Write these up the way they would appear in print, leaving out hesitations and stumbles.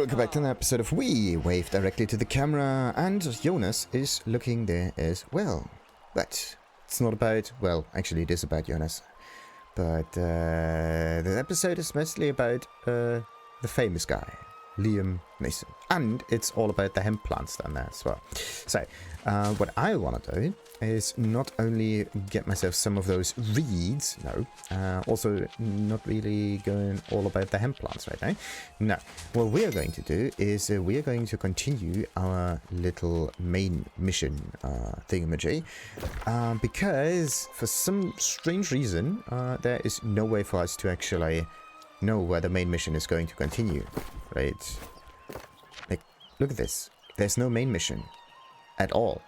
Welcome back to an episode of We Wave Directly to the Camera, and Yonas is looking there as well. But it's not about, well, actually it is about Yonas. But the episode is mostly about the famous guy, Liam Mason. And it's all about the hemp plants down there as well. So, what I want to do is not only get myself some of those reeds, also not really going all about the hemp plants right now. No, what we are going to do is we are going to continue our little main mission thingamajig, because for some strange reason there is no way for us to actually know where the main mission is going to continue, right? Like, look at this. There's no main mission at all.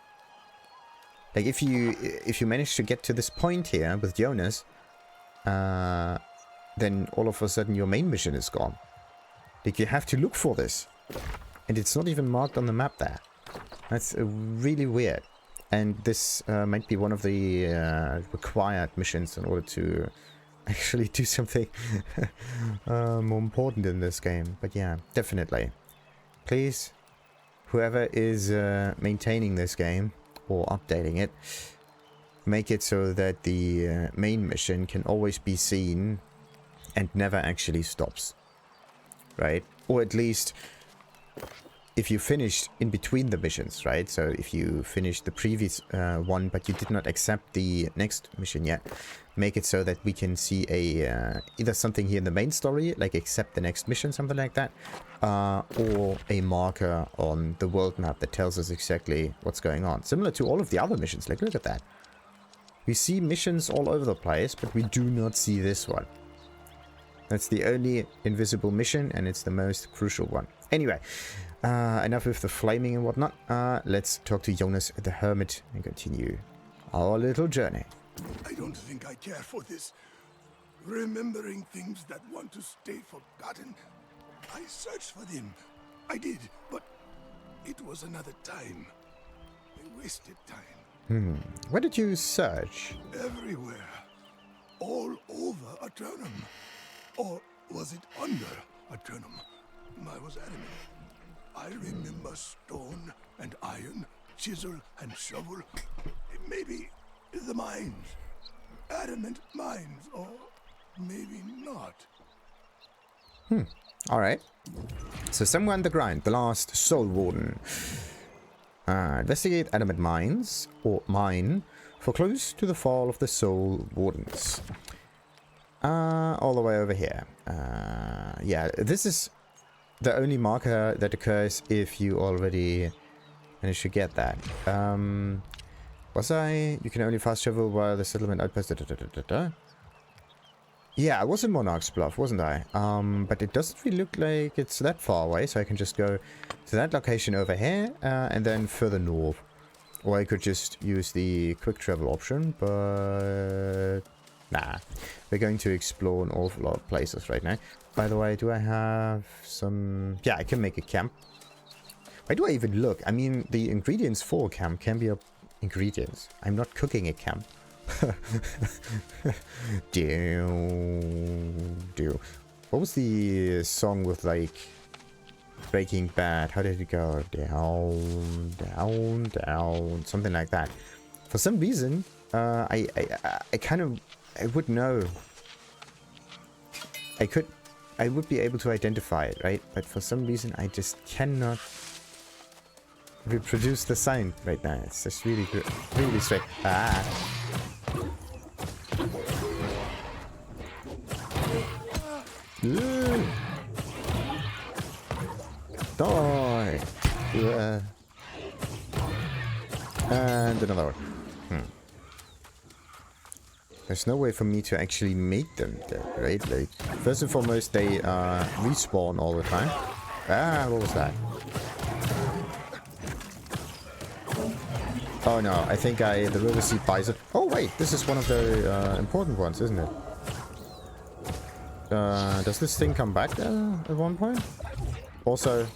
Like, if you manage to get to this point here with Yonas, then all of a sudden your main mission is gone. Like, you have to look for this, and it's not even marked on the map there. That's really weird. And this might be one of the required missions in order to actually do something more important in this game. But yeah, definitely. Please, whoever is maintaining this game or updating it, make it so that the main mission can always be seen and never actually stops, right? Or at least if you finished in between the missions, right? So if you finished the previous one but you did not accept the next mission yet, make it so that we can see a either something here in the main story, like accept the next mission, something like that, or a marker on the world map that tells us exactly what's going on. Similar to all of the other missions. Like, look at that. We see missions all over the place, but we do not see this one. That's the only invisible mission, and it's the most crucial one. Anyway, enough with the flaming and whatnot. Let's talk to Yonas the Hermit and continue our little journey. I don't think I care for this. Remembering things that want to stay forgotten. I searched for them. I did, but it was another time. A wasted time. Where did you search? Everywhere. All over Aternum. Or was it under Aternum? I was adamant. I remember stone and iron, chisel and shovel. Maybe the mines. Adamant Mines, or maybe not. Alright. So somewhere underground, the Last Soulwarden. Investigate Adamant Mines, or Mine, for clues to the fall of the Soul Wardens. All the way over here. Yeah, this is the only marker that occurs if you already managed to get that. You can only fast travel while the settlement outpost. Yeah, I was in Monarch's Bluff, wasn't I? But it doesn't really look like it's that far away, so I can just go to that location over here, and then further north. Or I could just use the quick travel option, but nah. We're going to explore an awful lot of places right now. By the way, do I have some... Yeah, I can make a camp. Why do I even look? I mean, the ingredients for a camp can be ingredients. I'm not cooking a camp. What was the song with, like, Breaking Bad? How did it go? Down, down, down. Something like that. For some reason, I would know. I would be able to identify it, right? But for some reason, I just cannot reproduce the sound right now. It's just really straight. Ah. Die. And another one. There's no way for me to actually make them there, right? Like, first and foremost, they respawn all the time. Ah, what was that? Oh no, I think the river sea bison. Oh wait, this is one of the important ones, isn't it? Does this thing come back there at one point? Also,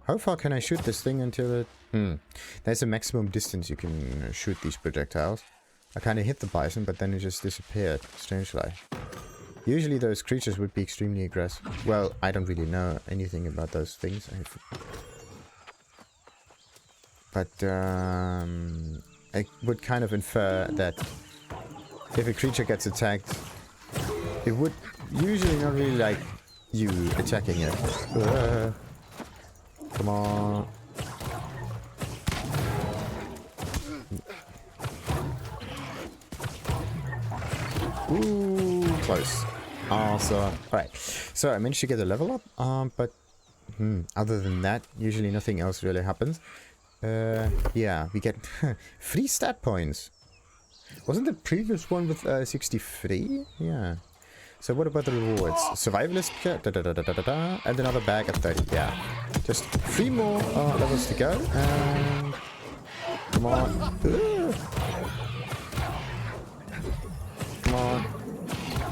how far can I shoot this thing until it... There's a maximum distance you can shoot these projectiles. I kind of hit the bison, but then it just disappeared, strangely. Usually those creatures would be extremely aggressive. Well, I don't really know anything about those things. But I would kind of infer that if a creature gets attacked, it would usually not really like you attacking it. Come on. Ooh, close. Awesome. Alright, so I managed to get a level up, but other than that, usually nothing else really happens. Yeah, we get 3 stat points. Wasn't the previous one with 63? Yeah. So what about the rewards? Survivalist, and another bag at 30. Yeah. Just 3 more levels to go. And come on. Come on.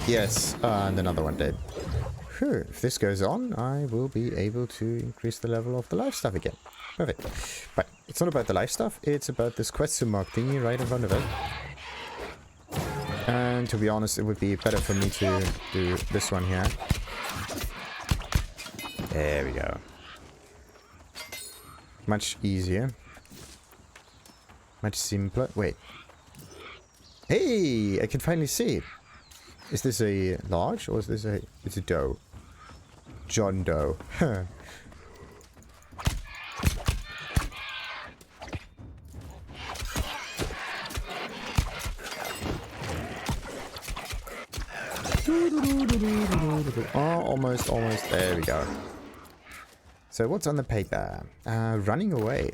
Yes, and another one dead. Whew. If this goes on, I will be able to increase the level of the life stuff again. Perfect. But it's not about the life stuff, it's about this question mark thingy right in front of it. And to be honest, it would be better for me to do this one here. There we go. Much easier. Much simpler. Wait. Hey! I can finally see it. Is this a large or is this a... It's a doe. John Doe. Oh, almost. There we go. So what's on the paper? Running away.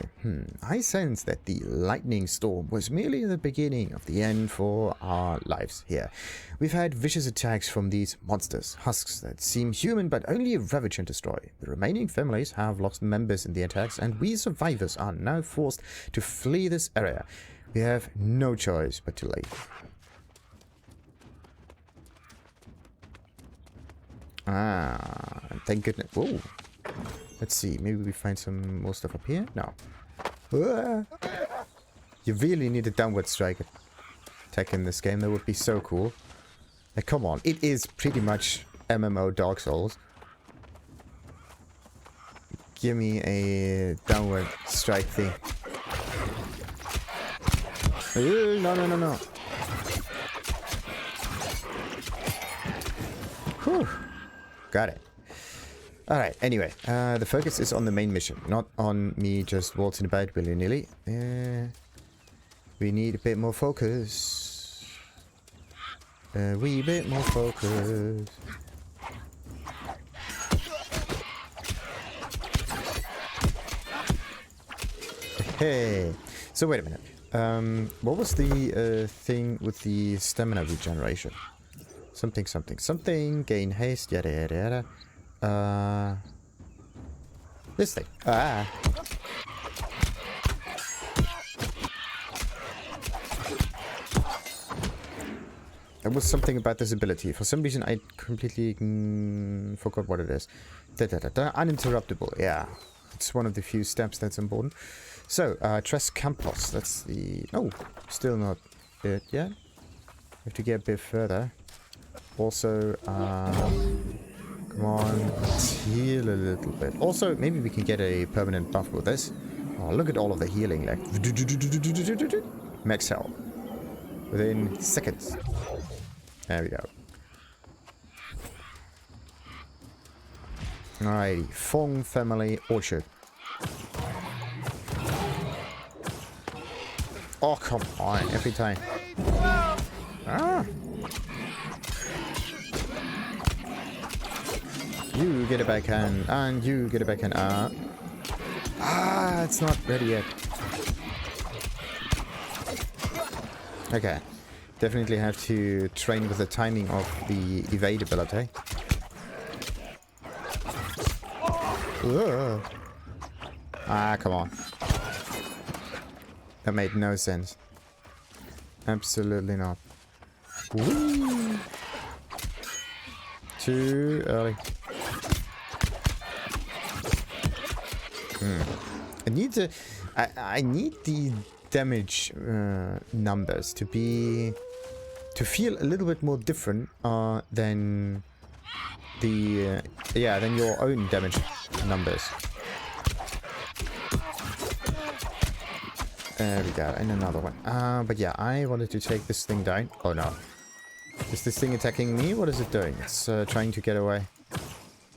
I sense that the lightning storm was merely the beginning of the end for our lives here. We've had vicious attacks from these monsters, husks that seem human but only ravage and destroy. The remaining families have lost members in the attacks, and we survivors are now forced to flee this area. We have no choice but to leave. Ah, thank goodness. Whoa. Let's see, maybe we find some more stuff up here? No. You really need a downward strike attack in this game. That would be so cool. Like, come on, it is pretty much MMO Dark Souls. Give me a downward strike thing. No. Whew. Got it. Alright, anyway, the focus is on the main mission, not on me just waltzing about willy-nilly. We need a bit more focus. A wee bit more focus. Hey, so wait a minute. What was the thing with the stamina regeneration? Something, gain haste, yada yada yada. This thing. Ah. There was something about this ability. For some reason, I completely forgot what it is. Uninterruptible. Yeah. It's one of the few steps that's important. So, Tres Campos. That's the... Oh, still not it yet. We have to get a bit further. Also, come on, let's heal a little bit. Also, maybe we can get a permanent buff with this. Oh, look at all of the healing. Like, max health. Within seconds. There we go. Alrighty. Fong Family Orchard. Oh, come on. Every time. Ah! You get a backhand, and you get a backhand. It's not ready yet. Okay. Definitely have to train with the timing of the evade ability. Ugh. Come on. That made no sense. Absolutely not. Woo. Too early. I need the damage numbers to be to feel a little bit more different than the yeah, than your own damage numbers. There we go, and another one. But yeah, I wanted to take this thing down. Oh no. Is this thing attacking me? What is it doing? It's trying to get away.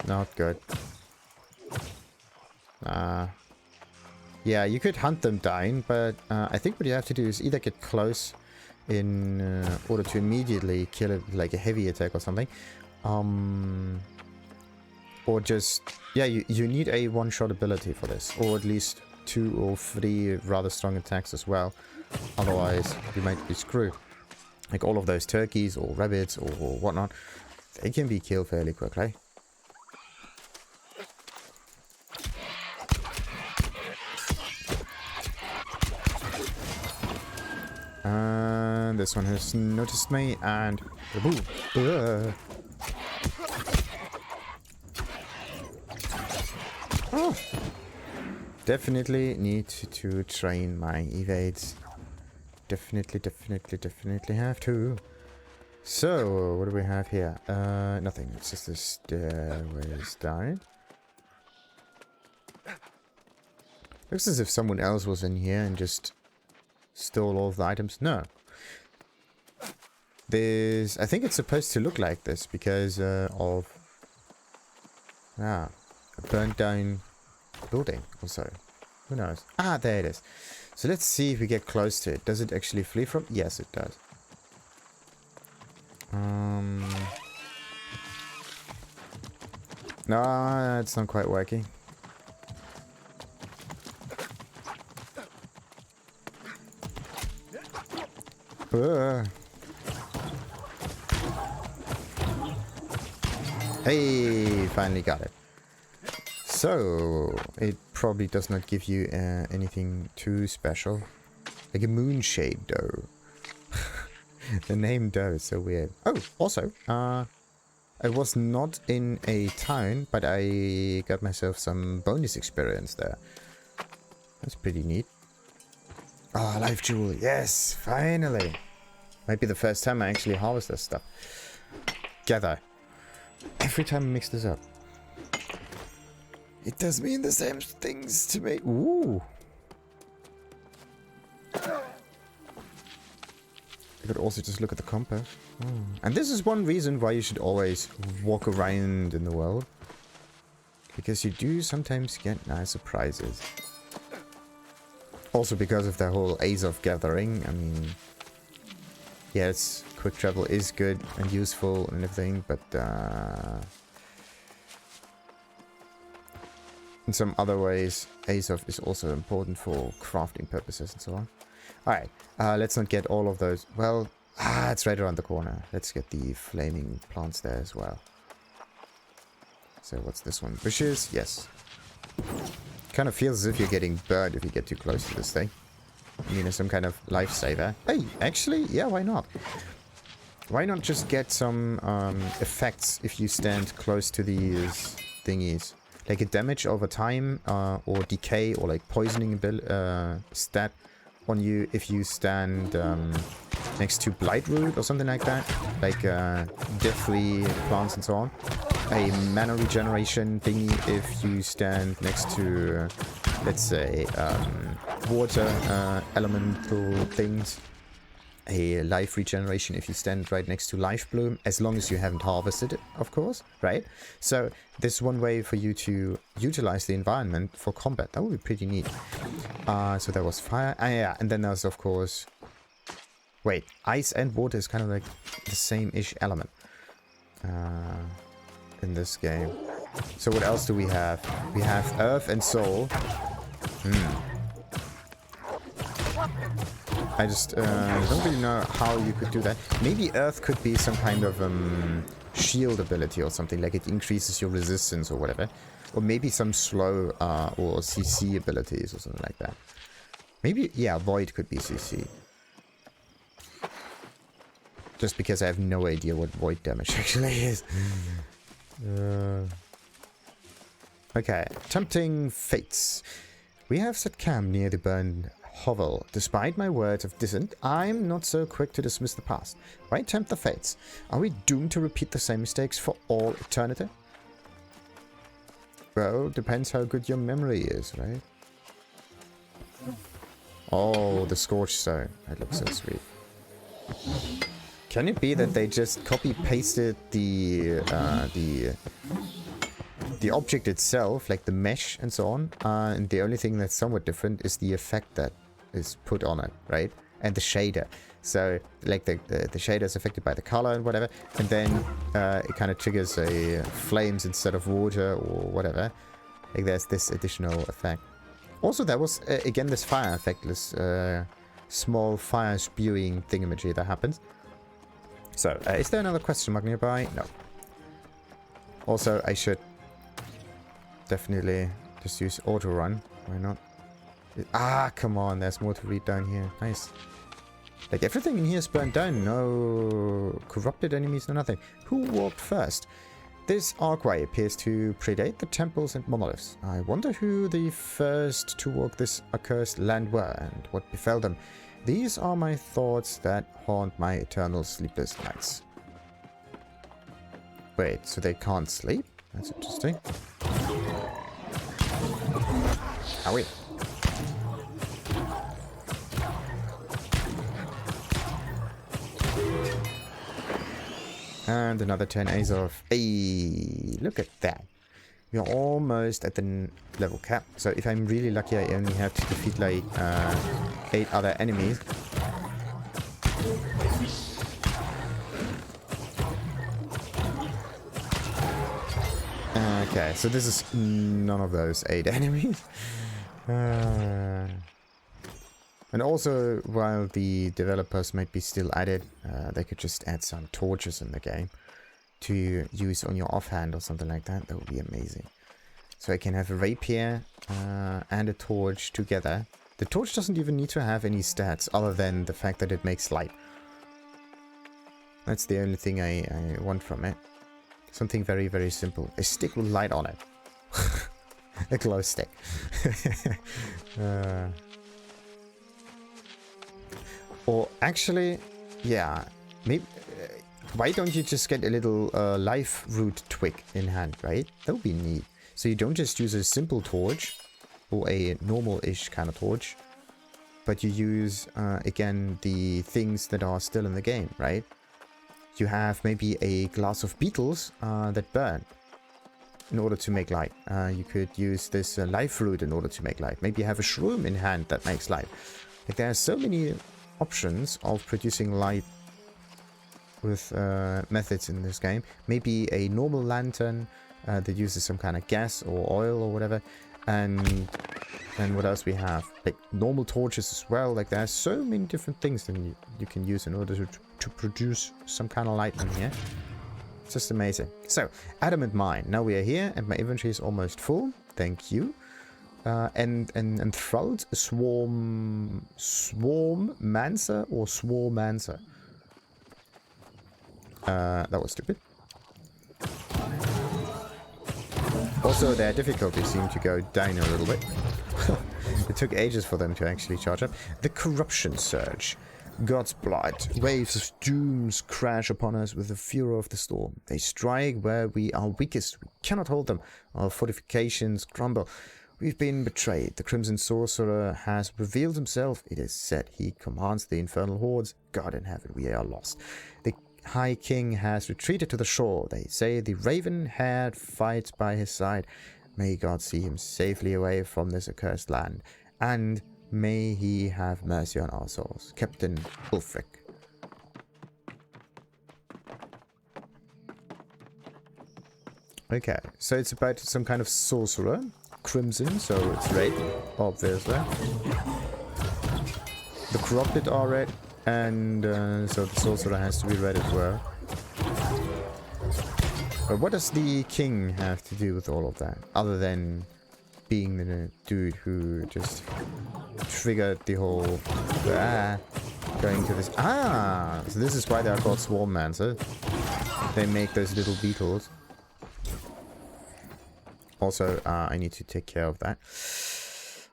Not good. Yeah, you could hunt them down, but I think what you have to do is either get close in order to immediately kill it, like a heavy attack or something. Or just... Yeah, you need a one-shot ability for this. Or at least 2 or 3 rather strong attacks as well. Otherwise, you might be screwed. Like all of those turkeys or rabbits or whatnot, they can be killed fairly quickly. And this one has noticed me and... Oh. Definitely need to train my evades. Definitely have to. So, what do we have here? Nothing. It's just the stairways down. Looks as if someone else was in here and just stole all of the items. No. I think it's supposed to look like this because of a burnt down building or so. Who knows? Ah, there it is. So let's see if we get close to it. Does it actually flee from? Yes, it does. No, it's not quite working. Hey, finally got it. So, it probably does not give you anything too special. Like a moonshade dough. The name dough is so weird. Oh, also, I was not in a town, but I got myself some bonus experience there. That's pretty neat. Oh, life jewel. Yes, finally. Might be the first time I actually harvest this stuff. Gather. Every time I mix this up. It does mean the same things to me. Ooh. I could also just look at the compass. And this is one reason why you should always walk around in the world. Because you do sometimes get nice surprises. Also because of the whole Ace of Gathering. I mean... Yes, quick travel is good and useful and everything, but... in some other ways, Ace of is also important for crafting purposes and so on. Alright, let's not get all of those. Well, it's right around the corner. Let's get the flaming plants there as well. So what's this one? Bushes? Yes. Kind of feels as if you're getting burned if you get too close to this thing. I mean, it's some kind of lifesaver. Hey, actually, yeah, why not? Why not just get some effects if you stand close to these thingies? Like a damage over time, or decay, or like poisoning stat on you if you stand next to Blightroot or something like that. Like deathly plants and so on. A mana regeneration thingy if you stand next to, let's say, water elemental things. A life regeneration if you stand right next to Life Bloom, as long as you haven't harvested it, of course, right? So this is one way for you to utilize the environment for combat. That would be pretty neat. So there was fire. Yeah, and then there's, of course... Wait, ice and water is kind of like the same-ish element in this game. So what else do we have? We have earth and soul. I just don't really know how you could do that. Maybe earth could be some kind of shield ability or something, like it increases your resistance or whatever. Or maybe some slow or CC abilities or something like that. Maybe, yeah, void could be CC. Just because I have no idea what void damage actually is. Okay, tempting fates. We have set camp near the burned hovel. Despite my words of dissent, I'm not so quick to dismiss the past. Why tempt the fates? Are we doomed to repeat the same mistakes for all eternity? Well, depends how good your memory is, right? Oh, the Scorched Stone. That looks so sweet. Can it be that they just copy-pasted the object itself, like the mesh and so on, and the only thing that's somewhat different is the effect that is put on it, right? And the shader. So, like the shader is affected by the color and whatever, and then it kind of triggers a flames instead of water or whatever. Like there's this additional effect. Also, there was again this fire effect, this small fire spewing thingamajig that happens. So, is there another question mark nearby? No. Also, I should definitely just use auto run. Why not? Ah, come on. There's more to read down here. Nice. Like, everything in here is burned down. No corrupted enemies, no nothing. Who walked first? This archway appears to predate the temples and monoliths. I wonder who the first to walk this accursed land were and what befell them. These are my thoughts that haunt my eternal sleepless nights. Wait, so they can't sleep? That's interesting. Ah, wait. And another 10 Azov. Hey, look at that. We're almost at the level cap. So if I'm really lucky, I only have to defeat like 8 other enemies. Okay, so this is none of those 8 enemies. And also, while the developers might be still at it, they could just add some torches in the game to use on your offhand or something like that. That would be amazing. So I can have a rapier and a torch together. The torch doesn't even need to have any stats other than the fact that it makes light. That's the only thing I want from it. Something very, very simple. A stick with light on it. A glow stick. Or actually, yeah, maybe. Why don't you just get a little life root twig in hand, right? That would be neat. So you don't just use a simple torch or a normal-ish kind of torch, but you use again the things that are still in the game, right? You have maybe a glass of beetles that burn in order to make light. You could use this life root in order to make light. Maybe you have a shroom in hand that makes light. Like, there are so many options of producing light with methods in this game. Maybe a normal lantern that uses some kind of gas or oil or whatever. And what else we have? Like normal torches as well. Like, there are so many different things that you can use in order to produce some kind of light in here. It's just amazing. So, Adamant Mine. Now we are here and my inventory is almost full. Thank you. And enthralled Swarmancer or Swarmancer. That was stupid. Also, their difficulty seemed to go down a little bit. It took ages for them to actually charge up. The Corruption Surge. God's blood. Waves of dooms crash upon us with the fury of the storm. They strike where we are weakest. We cannot hold them. Our fortifications crumble. We've been betrayed. The Crimson Sorcerer has revealed himself. It is said he commands the infernal hordes. God in heaven, we are lost. The High King has retreated to the shore. They say the raven-haired fights by his side. May God see him safely away from this accursed land. And may he have mercy on our souls. Captain Ulfric. Okay, so it's about some kind of sorcerer. Crimson, so it's red, obviously. The corrupted are red, and so the sorcerer has to be red as well. But what does the king have to do with all of that, other than being the dude who just triggered the whole going to this? So this is why they are called Swarmancer. They make those little beetles. Also, I need to take care of that.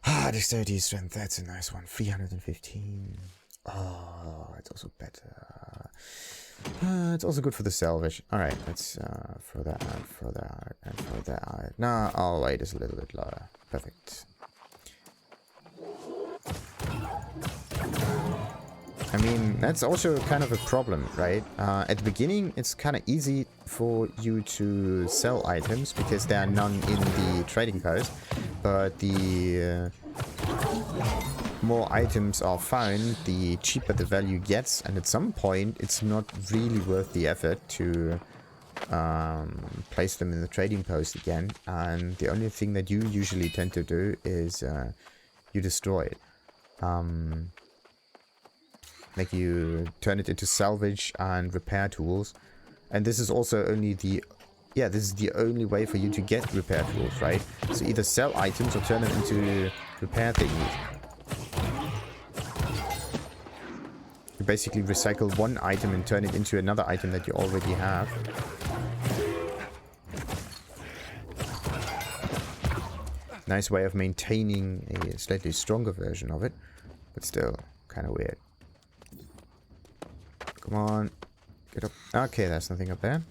Ah, dexterity, strength, that's a nice one. 315. Oh, it's also better. It's also good for the salvage. Alright, let's throw that out, throw that out, and throw that out. Nah, I'll wait just a little bit lower. Perfect. I mean, that's also kind of a problem, right? At the beginning, it's kind of easy for you to sell items because there are none in the trading post. But the more items are found, the cheaper the value gets. And at some point, it's not really worth the effort to place them in the trading post again. And the only thing that you usually tend to do is you destroy it. Like you turn it into salvage and repair tools. And this is also only the... Yeah, this is the only way for you to get repair tools, right? So either sell items or turn them into repair thingies. You basically recycle one item and turn it into another item that you already have. Nice way of maintaining a slightly stronger version of it. But still, kind of weird. Come on. Get up. Okay, there's nothing up there.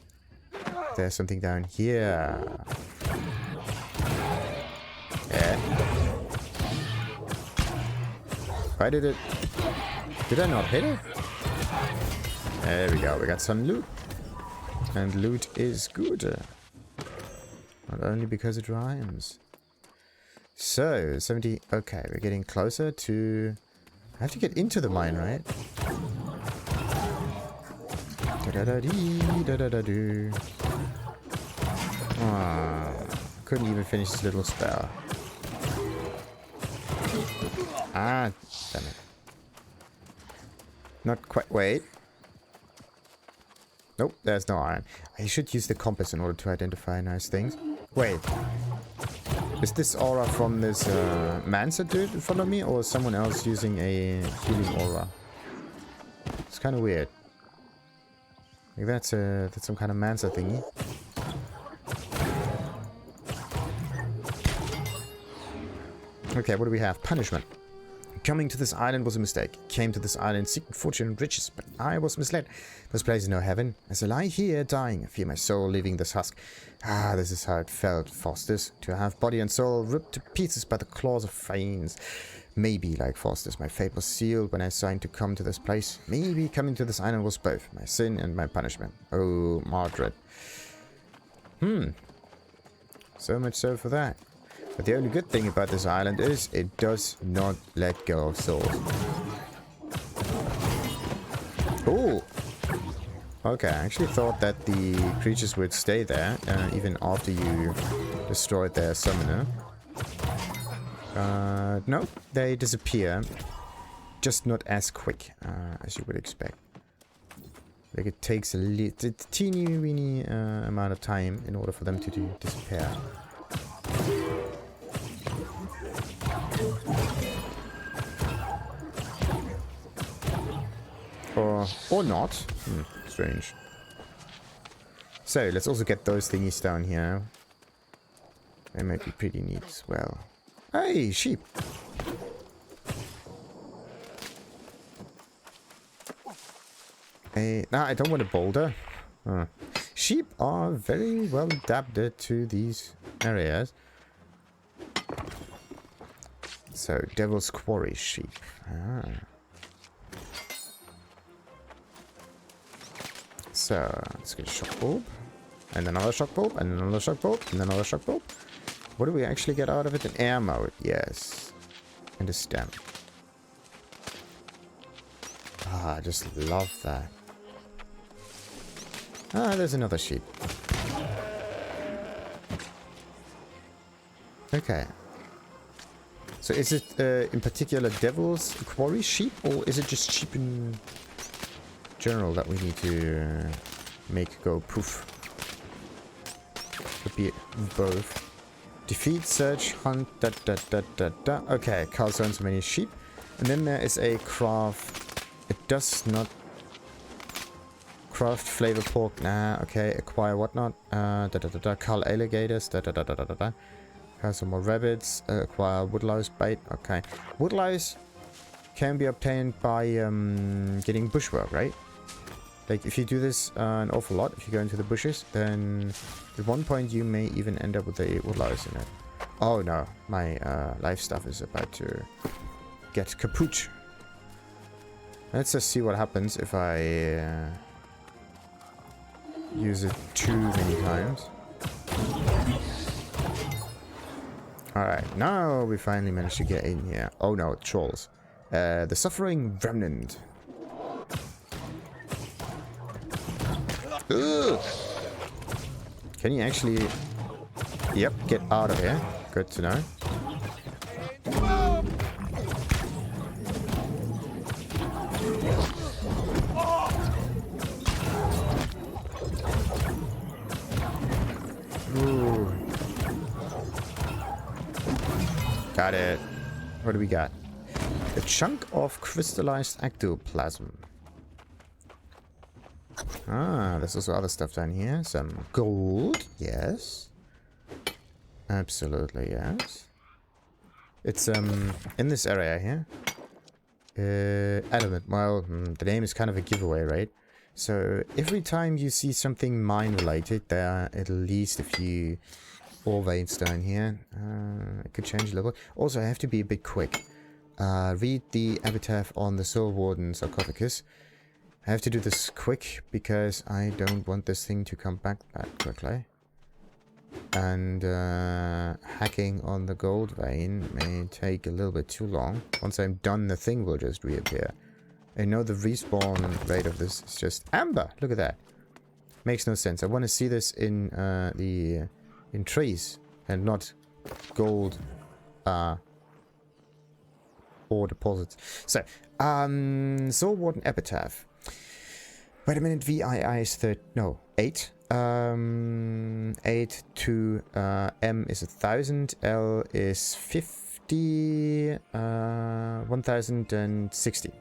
There's something down here. Yeah. Why did it... Did I not hit it? There we go. We got some loot. And loot is good. Not only because it rhymes. So, 70... Okay, we're getting closer to... I have to get into the mine, right? Da-da-da-dee, ah, couldn't even finish this little spell. Ah, damn it. Not quite. Wait. Nope, there's no iron. I should use the compass in order to identify nice things. Wait. Is this aura from this Mancer dude in front of me, or is someone else using a healing aura? It's kind of weird. Like that's some kind of Mancer thingy. Okay, what do we have? Punishment. Coming to this island was a mistake. Came to this island seeking fortune and riches, but I was misled. This place is no heaven. As I lie here dying, I feel my soul leaving this husk. Ah, this is how it felt, Foster's. To have body and soul ripped to pieces by the claws of fiends. Maybe, like Foster's, my fate was sealed when I signed to come to this place. Maybe coming to this island was both my sin and my punishment. Oh, Margaret. So much so for that. But the only good thing about this island is it does not let go of souls. Oh! Okay, I actually thought that the creatures would stay there, even after you destroyed their summoner. No, they disappear. Just not as quick as you would expect. Like it takes a teeny weeny amount of time in order for them to disappear. Or not. Strange. So, let's also get those thingies down here. They might be pretty neat as well. Hey, sheep! Hey, nah, I don't want a boulder. Sheep are very well adapted to these areas. So, Devil's Quarry sheep. Ah. So, let's get a shock bulb. And another shock bulb, and another shock bulb, and another shock bulb. What do we actually get out of it? An air mode, yes. And a stem. Ah, I just love that. Ah, there's another sheep. Okay. So is it in particular Devil's Quarry sheep, or is it just sheep in general that we need to make go poof? Could be both. Defeat, search, hunt, Okay, Carl owns many sheep. And then there is a craft. It does not craft flavor pork. Nah, okay. Acquire whatnot. Cull alligators. Have some more rabbits. Acquire woodlouse bait. Okay. Woodlouse can be obtained by getting bushwork, right? Like, if you do this an awful lot, if you go into the bushes, then at one point you may even end up with a woodlouse in it. Oh no, my life stuff is about to get kaput. Let's just see what happens if I use it too many times. Alright, now we finally managed to get in here. Oh no, trolls. The Suffering Remnant. Ugh. Can you actually... Yep, get out of here. Good to know. Ooh. Got it. What do we got? A chunk of crystallized ectoplasm. Ah, there's also other stuff down here. Some gold. Yes. Absolutely, yes. It's, in this area here. Adamant. Well, the name is kind of a giveaway, right? So, every time you see something mine-related, there are at least a few ore veins down here. It could change a little. Also, I have to be a bit quick. Read the epitaph on the Soulwarden sarcophagus. I have to do this quick because I don't want this thing to come back that quickly. And hacking on the gold vein may take a little bit too long. Once I'm done, the thing will just reappear. I know the respawn rate of this is just amber. Look at that. Makes no sense. I want to see this in in trees and not gold ore deposits. So, Soulwarden Epitaph. Wait a minute, VII is 8. 8 to M is 1,000, L is 50, 1,060.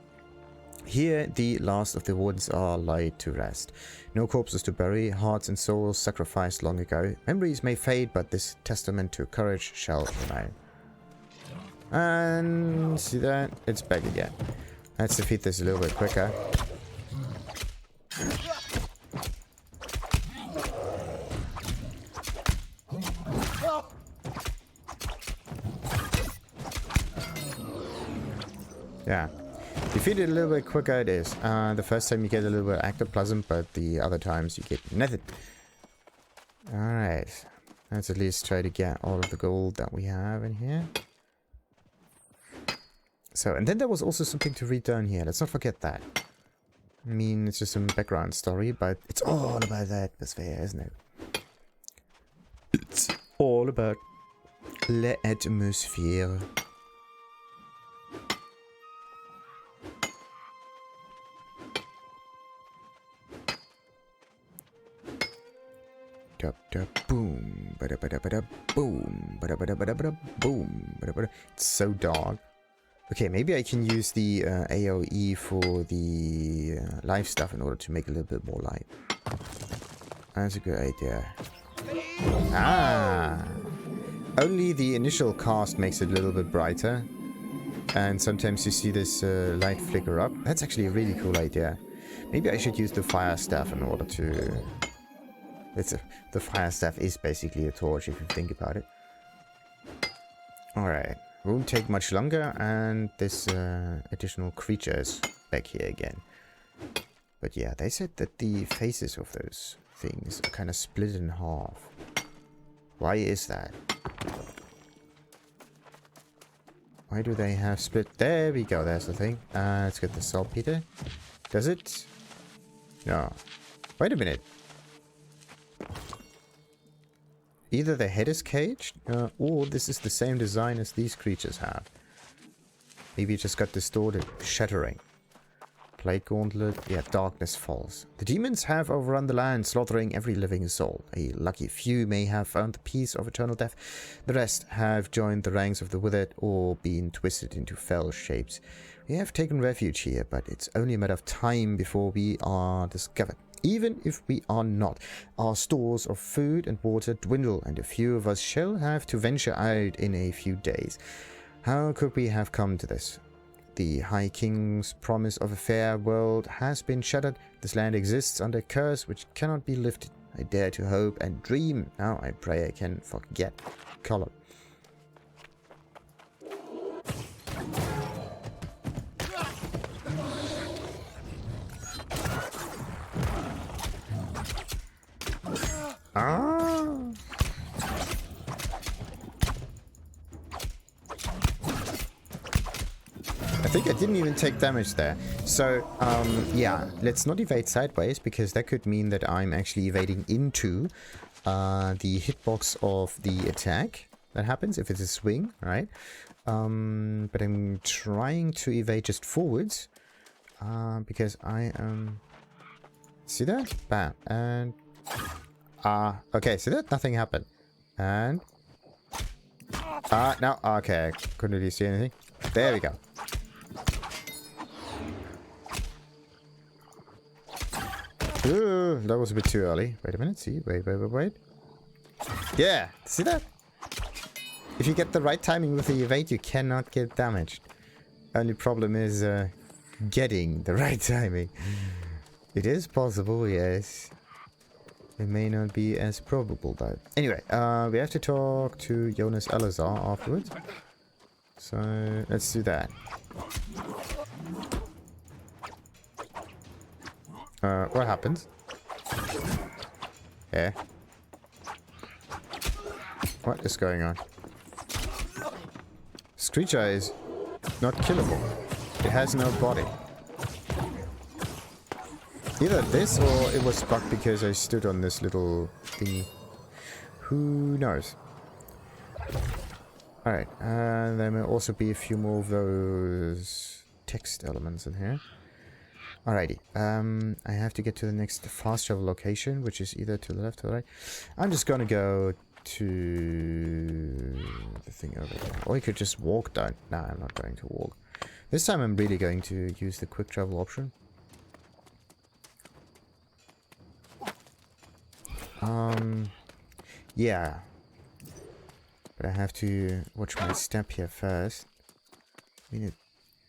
Here, the last of the wardens are laid to rest. No corpses to bury, hearts and souls sacrificed long ago. Memories may fade, but this testament to courage shall remain. And see that? It's back again. Let's defeat this a little bit quicker. Yeah. Defeat it a little bit quicker it is. The first time you get a little bit of ectoplasm, but the other times you get nothing. Alright. Let's at least try to get all of the gold that we have in here. So, and then there was also something to read down here. Let's not forget that. I mean, it's just some background story, but it's all about the atmosphere, isn't it? It's all about l'atmosphère. Boom, bada bada bada boom, bada bada bada bada boom, bada bada. It's so dark. Okay, maybe I can use the AOE for the live stuff in order to make a little bit more light. That's a good idea. Ah! Only the initial cast makes it a little bit brighter. And sometimes you see this light flicker up. That's actually a really cool idea. Maybe I should use the fire staff in order to... the fire staff is basically a torch if you think about it. Alright. Won't take much longer, and this additional creature is back here again. But yeah, they said that the faces of those things are kind of split in half. Why is that? Why do they have split? There we go, there's the thing. Let's get the saltpeter. Does it? No. Wait a minute. Either the head is caged, or this is the same design as these creatures have. Maybe it just got distorted. Shattering. Plague Gauntlet. Yeah, Darkness Falls. The demons have overrun the land, slaughtering every living soul. A lucky few may have found the peace of eternal death. The rest have joined the ranks of the withered or been twisted into fell shapes. We have taken refuge here, but it's only a matter of time before we are discovered. even if we are not. Our stores of food and water dwindle, and a few of us shall have to venture out in a few days. How could we have come to this? The High King's promise of a fair world has been shattered. This land exists under a curse which cannot be lifted. I dare to hope and dream. Now I pray I can forget. Color. I think I didn't even take damage there. So, yeah, let's not evade sideways, because that could mean that I'm actually evading into the hitbox of the attack. That happens if it's a swing, right? But I'm trying to evade just forwards, because I am... See that? Bam. And... okay, see that? Nothing happened. And... no, okay, couldn't really see anything. There we go. Ooh, that was a bit too early. Wait a minute, see? Wait. Yeah, see that? If you get the right timing with the evade, you cannot get damaged. Only problem is getting the right timing. It is possible, yes. It may not be as probable, though. Anyway, we have to talk to Yonas Alazar afterwards. So, let's do that. What happens? Yeah. What is going on? This creature is not killable. It has no body. Either this or it was bugged because I stood on this little thingy. Who knows? Alright, and there may also be a few more of those text elements in here. Alrighty, I have to get to the next fast travel location, which is either to the left or the right. I'm just gonna go to the thing over there. Or you could just walk down. No, I'm not going to walk. This time I'm really going to use the quick travel option. Yeah. But I have to watch my step here first. I mean,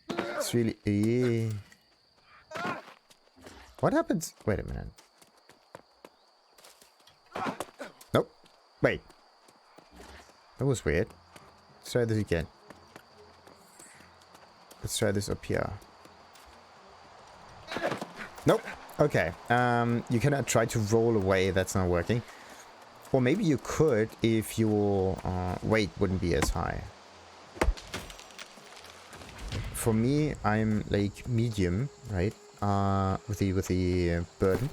it's really... What happens? Wait a minute. Nope. Wait. That was weird. Let's try this again. Let's try this up here. Nope. Okay. You cannot try to roll away. That's not working. Or maybe you could if your weight wouldn't be as high. For me, I'm like medium, right? With the burden.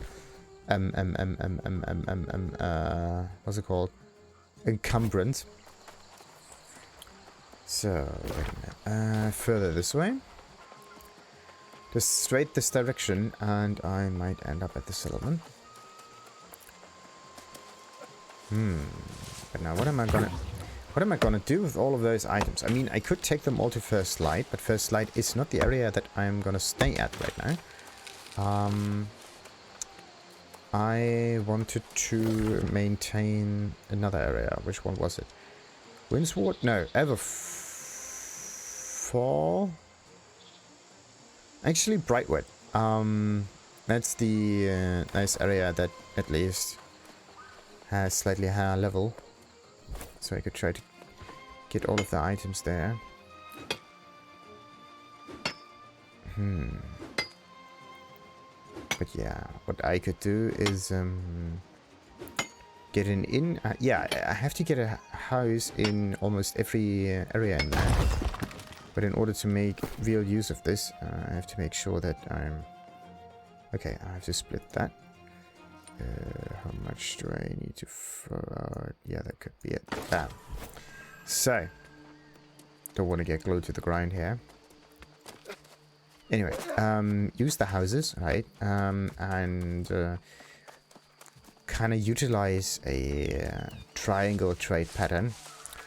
What's it called? Encumbrance. So, wait a minute. Further this way. Just straight this direction, and I might end up at the settlement. But now what am I gonna do with all of those items? I mean, I could take them all to First Light, but First Light is not the area that I'm gonna stay at right now. I wanted to maintain another area. Which one was it? Windsward? No, Everfall. Actually, Brightwood. That's the nice area that at least has slightly higher level. So I could try to get all of the items there. But yeah, what I could do is get an inn. Yeah, I have to get a house in almost every area in there. But in order to make real use of this, I have to make sure that I'm... Okay, I have to split that. How much do I need to... yeah, that could be it. Bam. So, don't want to get glued to the grind here. Anyway, use the houses, right? And kind of utilize a triangle trade pattern.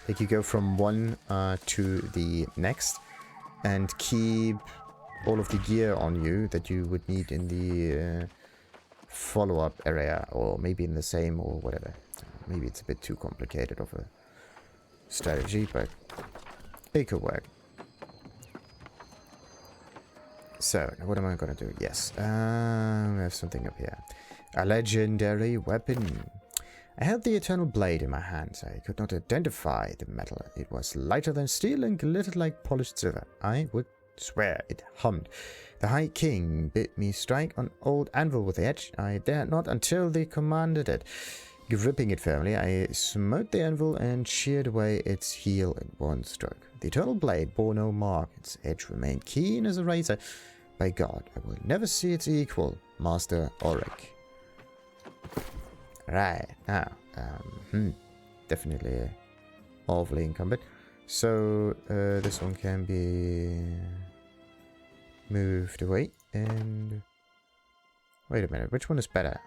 Like you go from one to the next and keep all of the gear on you that you would need in the follow-up area, or maybe in the same, or whatever. Maybe it's a bit too complicated of a strategy, but it could work. So, what am I gonna do? Yes, we have something up here. A legendary weapon. I held the Eternal Blade in my hands. I could not identify the metal. It was lighter than steel and glittered like polished silver. I would swear it hummed. The High King bid me strike an old anvil with the edge. I dared not until they commanded it. Gripping it firmly, I smote the anvil and sheared away its heel in one stroke. The Eternal Blade bore no mark. Its edge remained keen as a razor. By God, I will never see its equal, Master Auric. Right, now, definitely awfully encumbered. So, this one can be moved away, and... Wait a minute, which one is better?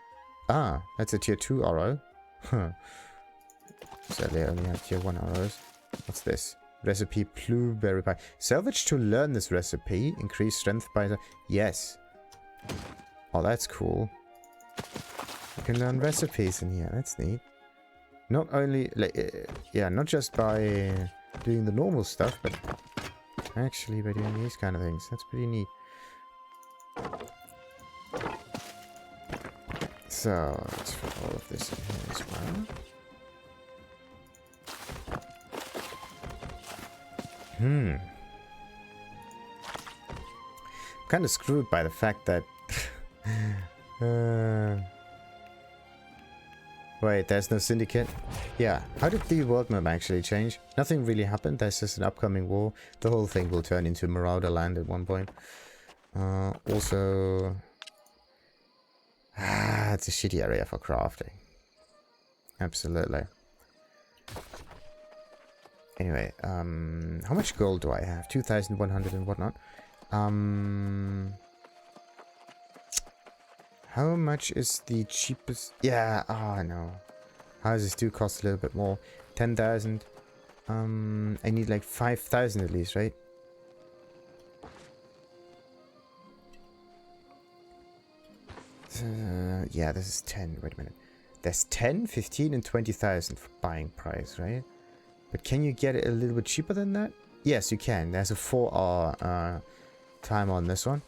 Ah, that's a tier 2 arrow. Huh. So they only have tier 1 arrows. What's this? Recipe blueberry pie. Salvage to learn this recipe. Increase strength by the... Yes. Oh, that's cool. You can learn recipes in here. That's neat. Not only... yeah, not just by doing the normal stuff, but actually by doing these kind of things. That's pretty neat. So, let's put all of this in here as well. I'm kind of screwed by the fact that... wait, there's no syndicate? Yeah, how did the world map actually change? Nothing really happened, there's just an upcoming war. The whole thing will turn into Marauder land at one point. Also... it's a shitty area for crafting. Absolutely. Anyway, how much gold do I have? 2,100 and whatnot. How much is the cheapest? Yeah, oh no. Houses do cost a little bit more. 10,000. I need like 5,000 at least, right? Yeah, this is 10. Wait a minute. There's 10, 15, and 20,000 for buying price, right? But can you get it a little bit cheaper than that? Yes, you can. There's a 4-hour time on this one.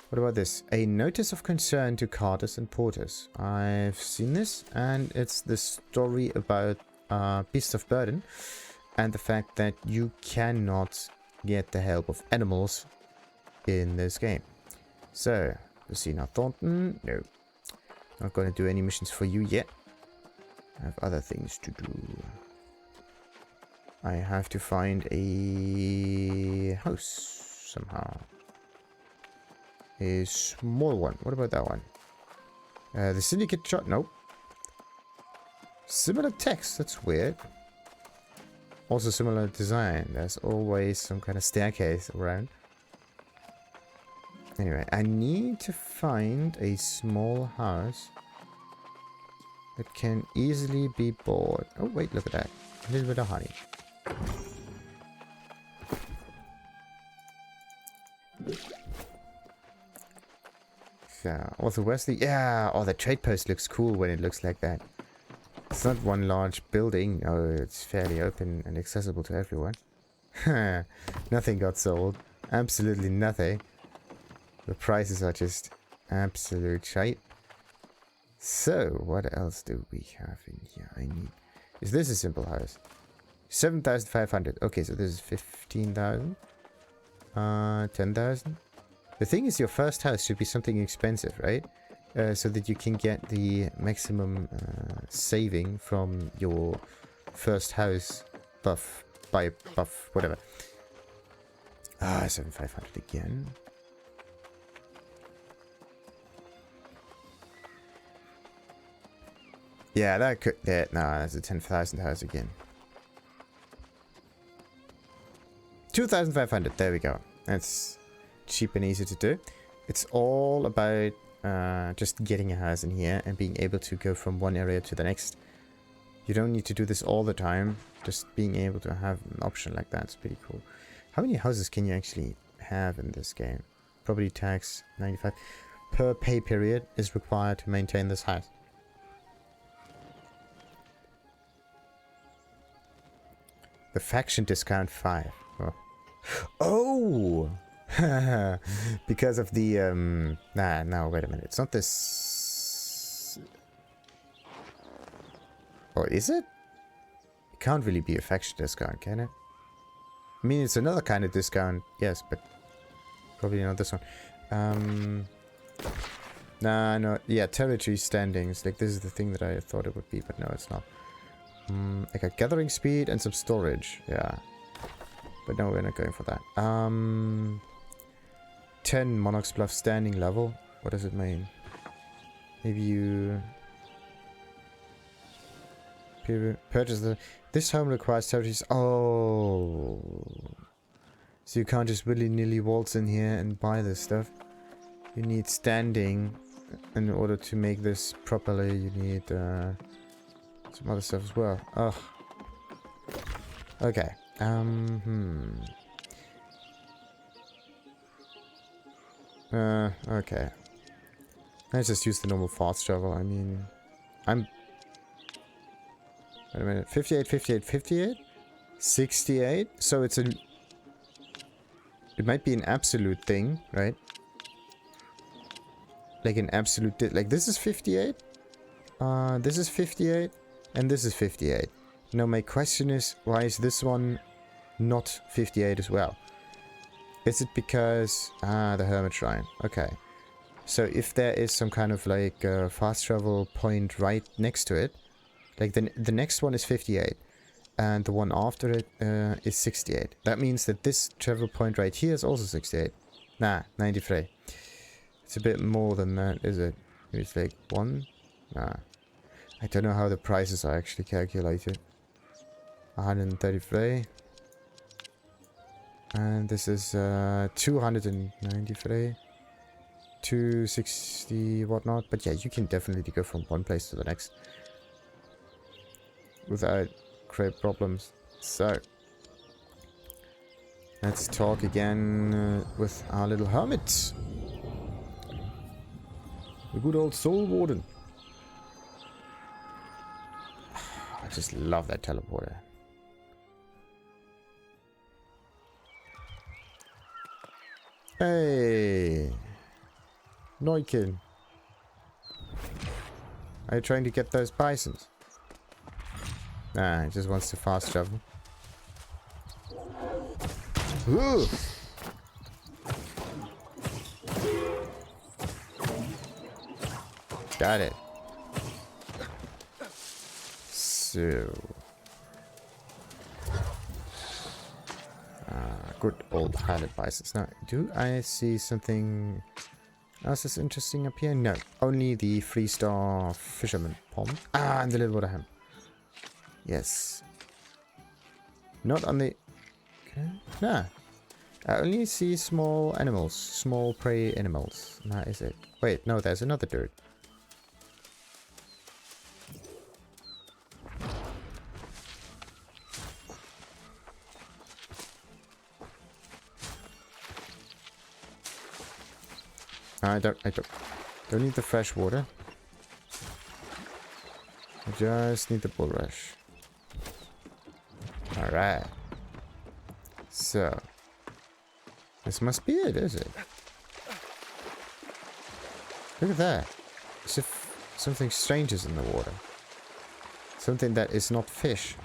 What about this? A notice of concern to carters and porters. I've seen this, and it's the story about beasts of burden and the fact that you cannot get the help of animals in this game. So, Lucina Thornton, no. Not going to do any missions for you yet. I have other things to do. I have to find a house somehow. A small one. What about that one? The syndicate shot? Nope. Similar text. That's weird. Also similar design. There's always some kind of staircase around. Anyway, I need to find a small house that can easily be bought. Oh, wait, look at that. A little bit of honey. So, also, where's the... Yeah, oh, the trade post looks cool when it looks like that. It's not one large building. No, it's fairly open and accessible to everyone. Nothing got sold. Absolutely nothing. The prices are just absolute shite. So, what else do we have in here? I need... Is this a simple house? 7,500. Okay, so this is 15,000. 10,000. The thing is, your first house should be something expensive, right? So that you can get the maximum saving from your first house buff, whatever. 7,500 again. Yeah, that could... no, that's a 10,000 house again. 2,500, there we go. That's cheap and easy to do. It's all about just getting a house in here and being able to go from one area to the next. You don't need to do this all the time. Just being able to have an option like that is pretty cool. How many houses can you actually have in this game? Property tax, 95. per pay period is required to maintain this house. The faction discount 5. Oh! Because of the no, wait a minute. It's not this. Or is it? It can't really be a faction discount, can it? I mean, it's another kind of discount, yes, but probably not this one. Nah, no, yeah, territory standings. Like, this is the thing that I thought it would be, but no, it's not. I got gathering speed and some storage, yeah. But no, we're not going for that. 10 Monarch's Bluff standing level. What does it mean? Maybe you purchase the... This home requires territories. Oh. So you can't just willy-nilly waltz in here and buy this stuff. You need standing in order to make this properly. You need some other stuff as well. Ugh. Okay. Okay. Let's just use the normal fast travel. I mean, wait a minute. 58, 58, 58? 68? So it's it might be an absolute thing, right? Like an absolute... Like, this is 58? This is 58? And this is 58. Now, my question is, why is this one not 58 as well? Is it because... the Hermit Shrine. Okay. So, if there is some kind of, like, fast travel point right next to it, like, the next one is 58. And the one after it is 68. That means that this travel point right here is also 68. Nah, 93. It's a bit more than that, is it? Maybe it's like 1? Nah. I don't know how the prices are actually calculated. 133. And this is 293. 260 whatnot. But yeah, you can definitely go from one place to the next without great problems. So let's talk again with our little hermit. The good old Soulwarden. I just love that teleporter. Hey! Neukin. Are you trying to get those bisons? Nah, he just wants to fast travel. Ooh! Got it. So... good old highlight bisons. Now, do I see something else that's interesting up here? No. Only the 3-star fisherman pond. Ah, and the little water ham. Yes. Not on the... Okay. Nah. I only see small animals. Small prey animals. That is it. Wait, no, there's another dirt. I don't need the fresh water. I just need the bulrush. Alright. So. This must be it, is it? Look at that. As if something strange is in the water. Something that is not fish.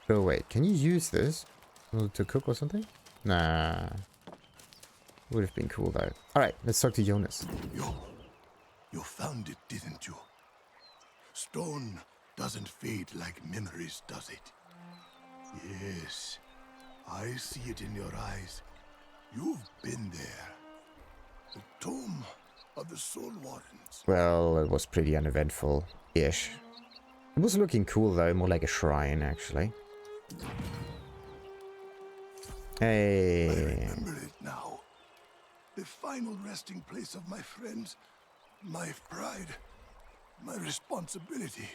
Oh wait, can you use this to cook or something? Nah. Would have been cool though. Alright, let's talk to Yonas. You found it, didn't you? Stone doesn't fade like memories, does it? Yes. I see it in your eyes. You've been there. The tomb of the Soulwardens. Well, it was pretty uneventful-ish. It was looking cool though, more like a shrine actually. Hey. I remember it now. The final resting place of my friends, my pride, my responsibility.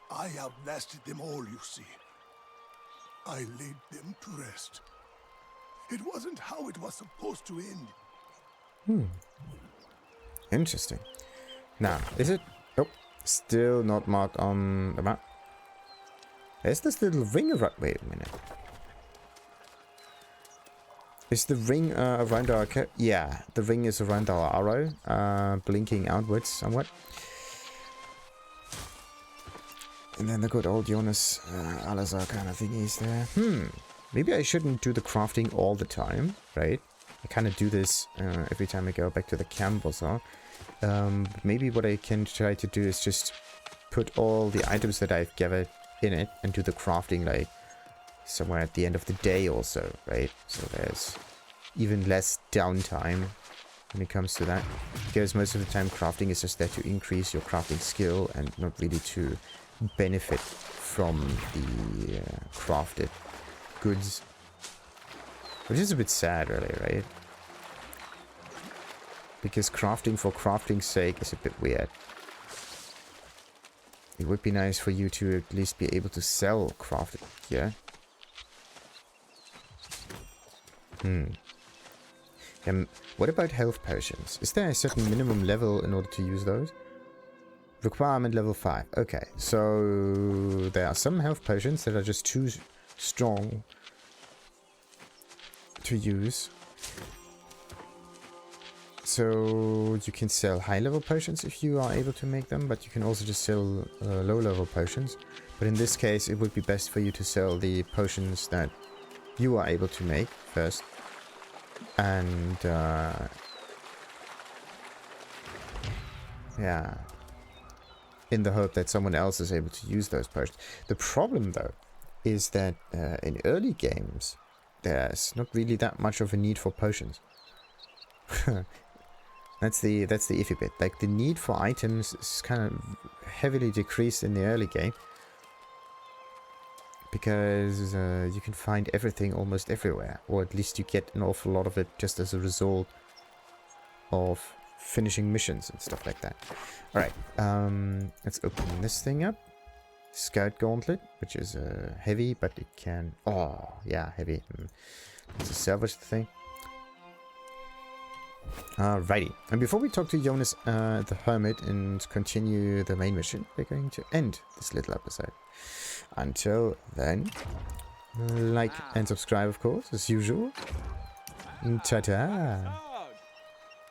I outlasted them all, you see. I laid them to rest. It wasn't how it was supposed to end. Interesting. Now, is it... Oh, still not marked on the map. There's this little ring around... Wait a minute. Is the ring around our... Yeah, the ring is around our arrow, blinking outwards somewhat. And then the good old Yonas, Alazar kind of thingies there. Maybe I shouldn't do the crafting all the time, right? I kind of do this every time I go back to the camp or so. Maybe what I can try to do is just put all the items that I've gathered in it and do the crafting like somewhere at the end of the day also, right? So there's even less downtime when it comes to that. Because most of the time crafting is just there to increase your crafting skill and not really to benefit from the crafted goods. Which is a bit sad really, right? Because crafting for crafting's sake is a bit weird. It would be nice for you to at least be able to sell crafted gear. What about health potions? Is there a certain minimum level in order to use those? Requirement level 5. Okay, so there are some health potions that are just too strong to use. So you can sell high level potions if you are able to make them, but you can also just sell low level potions. But in this case it would be best for you to sell the potions that you are able to make first. And yeah, in the hope that someone else is able to use those potions. The problem though is that in early games there's not really that much of a need for potions. That's the iffy bit. Like the need for items is kind of heavily decreased in the early game because you can find everything almost everywhere, or at least you get an awful lot of it just as a result of finishing missions and stuff like that. All right, let's open this thing up. Scout Gauntlet, which is heavy, but it can... Oh, yeah, heavy. Let's salvage the thing. Alrighty, and before we talk to Yonas the Hermit and continue the main mission, we're going to end this little episode. Until then, like and subscribe, of course, as usual. Ta-ta!